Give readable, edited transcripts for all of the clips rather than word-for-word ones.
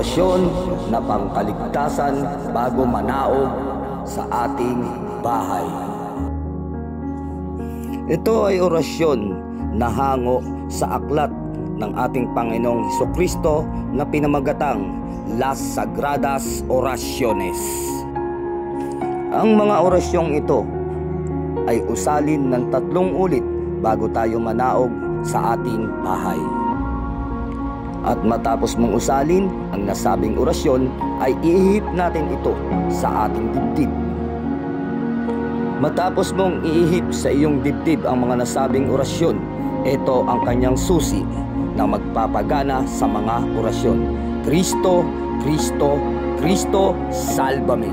orasyon na pangkaligtasan bago manaog sa ating bahay. Ito ay orasyon na hango sa aklat ng ating Panginoong Hesukristo na pinamagatang Las Sagradas Oraciones. Ang mga orasyong ito ay usalin ng 3 ulit bago tayo manaog sa ating bahay. At matapos mong usalin ang nasabing orasyon ay iihip natin ito sa ating dibdib. Matapos mong iihip sa iyong dibdib ang mga nasabing orasyon, ito ang kanyang susi na magpapagana sa mga orasyon. Kristo, Kristo, Kristo, salva me.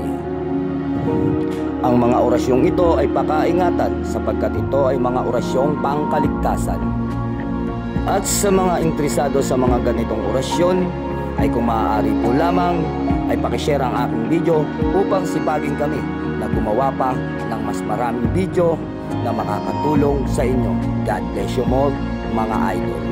Ang mga orasyong ito ay pakaingatan sapagkat ito ay mga orasyong pangkaligtasan. At sa mga interesado sa mga ganitong orasyon, ay kung maaari po lamang ay pakishare ang aking video upang sipagin kami na gumawa pa ng mas maraming video na makakatulong sa inyo. God bless you all, mga idol.